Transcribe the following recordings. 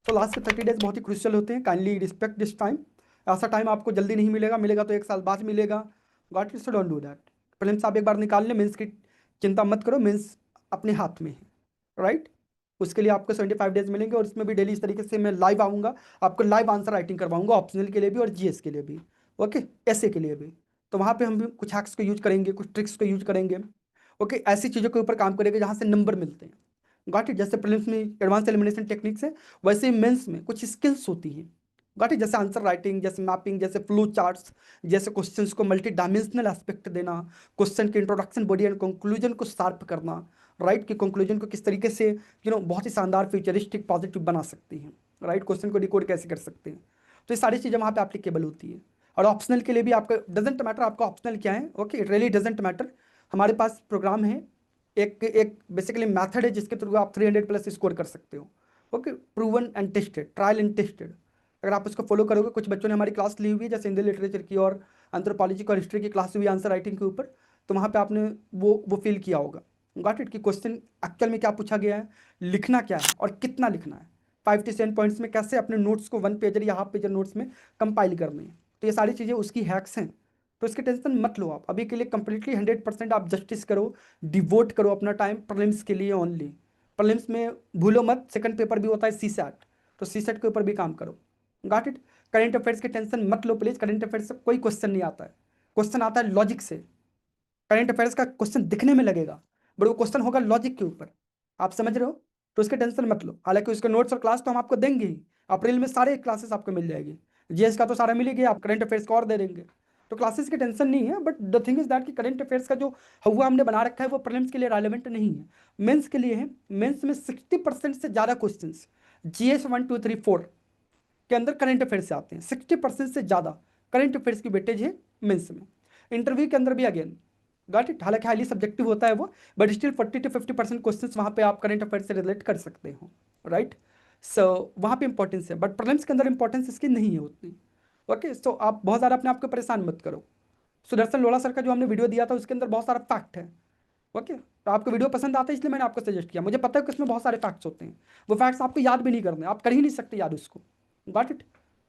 तो लास्ट के 30 डेज बहुत ही क्रूशियल होते हैं, काइंडली रिस्पेक्ट दिस टाइम। ऐसा टाइम आपको जल्दी नहीं मिलेगा, मिलेगा तो 1 साल बाद मिलेगा। Got it, so don't do that. Prelims आप एक बार निकाल लें, मेंस की चिंता मत करो, मेंस अपने हाथ में है, राइट। उसके लिए आपको 75 डेज मिलेंगे और इसमें भी डेली इस तरीके से मैं लाइव आऊँगा, आपको लाइव आंसर राइटिंग करवाऊंगा, ऑप्शनल के लिए भी और जीएस के लिए भी, ओके, ऐसे के लिए भी। तो वहाँ पे हम भी कुछ हैक्स को यूज करेंगे, कुछ ट्रिक्स को यूज करेंगे, ओके, ऐसी चीज़ों के ऊपर काम करेंगे जहाँ से नंबर मिलते हैं। गॉट इट, जैसे प्रीलिम्स में एडवांस एलिमिनेशन टेक्निक्स है, वैसे ही मेंस में कुछ स्किल्स होती हैं। गॉट इट, जैसे आंसर राइटिंग, जैसे मैपिंग, जैसे फ्लो चार्ट्स, जैसे क्वेश्चंस को मल्टी डायमेंशनल एस्पेक्ट देना, क्वेश्चन के इंट्रोडक्शन, बॉडी एंड कंक्लूजन को शार्प करना, राइट, कि कंक्लूजन को किस तरीके से बहुत ही शानदार, फ्यूचरिस्टिक, पॉजिटिव बना सकती हैं, राइट, क्वेश्चन को डिकोड कैसे कर सकते हैं। तो ये सारी चीज़ें वहाँ पे एप्लीकेबल होती है। और ऑप्शनल के लिए भी आपका डजेंट मैटर आपका ऑप्शनल क्या है, okay, it really doesn't matter. हमारे पास प्रोग्राम है, एक एक बेसिकली मेथड है जिसके थ्रू आप 300 प्लस स्कोर कर सकते हो, okay, proven and tested, trial and tested. अगर आप उसको फॉलो करोगे, कुछ बच्चों ने हमारी क्लास ली हुई है, जैसे हिंदी लिटरेचर की और एंथ्रोपोलॉजी की और हिस्ट्री की क्लास हुई आंसर राइटिंग के ऊपर, तो वहाँ पे आपने वो फील किया होगा। गॉट इट, कि क्वेश्चन एक्चुअल में क्या पूछा गया है, लिखना क्या है और कितना लिखना है, 5 to 7 पॉइंट्स में कैसे अपने नोट्स को 1 पेजर या हाफ पेजर नोट्स में कंपाइल करने हैं। तो ये सारी चीज़ें उसकी हैक्स हैं। तो इसकी टेंशन मत लो आप, अभी के लिए कंप्लीटली 100% आप जस्टिस करो, डिवोट करो अपना टाइम प्रीलिम्स के लिए ओनली। प्रीलिम्स में भूलो मत, सेकंड पेपर भी होता है सी सैट, तो सी सैट के ऊपर भी काम करो। Got it. करेंट अफेयर्स की टेंशन मत लो प्लीज, करेंट अफेयर्स से कोई क्वेश्चन नहीं आता है, क्वेश्चन आता है लॉजिक से। करेंट अफेयर्स का क्वेश्चन दिखने में लगेगा, बट वो क्वेश्चन होगा लॉजिक के ऊपर, आप समझ रहे हो। तो उसके टेंशन मत लो, हालांकि उसके नोट्स और क्लास तो हम आपको देंगे ही, अप्रैल में सारे क्लासेस आपको मिल जाएगी, जीएस का तो सारा मिल ही गया, आप करंट अफेयर्स का और दे देंगे। तो क्लासेस की टेंशन नहीं है, but the thing is that कि करंट अफेयर्स का जो हुआ हमने बना रखा है वो प्रीलिम्स के लिए रेलेवेंट नहीं है, मेंस के लिए है। मेंस में 60% से ज़्यादा क्वेश्चन जीएस 1 2 3 4 के अंदर करंट अफेयर्स से आते हैं, 60% से ज़्यादा करंट अफेयर्स की वेटेज है मेंस में। इंटरव्यू के अंदर भी अगेन गॉट इट, हालांकि हाईली सब्जेक्टिव होता है वो, बट स्टिल 40 to 50% क्वेश्चन वहाँ पे आप करंट अफेयर से रिलेट कर सकते हो, राइट। सो वहाँ पे इंपॉर्टेंस है, बट प्रीलिम्स के अंदर इंपॉर्टेंस इसकी नहीं है उतनी, ओके। सो आप बहुत ज़्यादा अपने आप को परेशान मत करो। सुदर्शन लोढ़ा सर का जो हमने वीडियो दिया था उसके अंदर बहुत सारा फैक्ट है, ओके। तो आपको वीडियो पसंद आता है इसलिए मैंने आपको सजेस्ट किया, मुझे पता है कि उसमें बहुत सारे फैक्ट्स होते हैं, वो फैक्ट्स आपको याद भी नहीं करने, आप कर ही नहीं सकते याद उसको। Got it.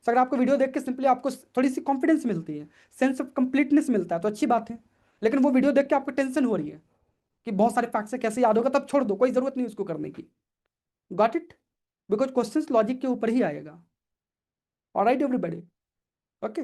अगर आपको वीडियो देख के सिंपली आपको थोड़ी सी कॉन्फिडेंस मिलती है, सेंस ऑफ कंप्लीटनेस मिलता है, तो अच्छी बात है। लेकिन वो वीडियो देख के आपको टेंशन हो रही है कि बहुत सारे फैक्ट्स है कैसे याद होगा, तब छोड़ दो, कोई ज़रूरत नहीं उसको करने की। Got it. Because question logic के ऊपर ही आएगा। Alright everybody, okay.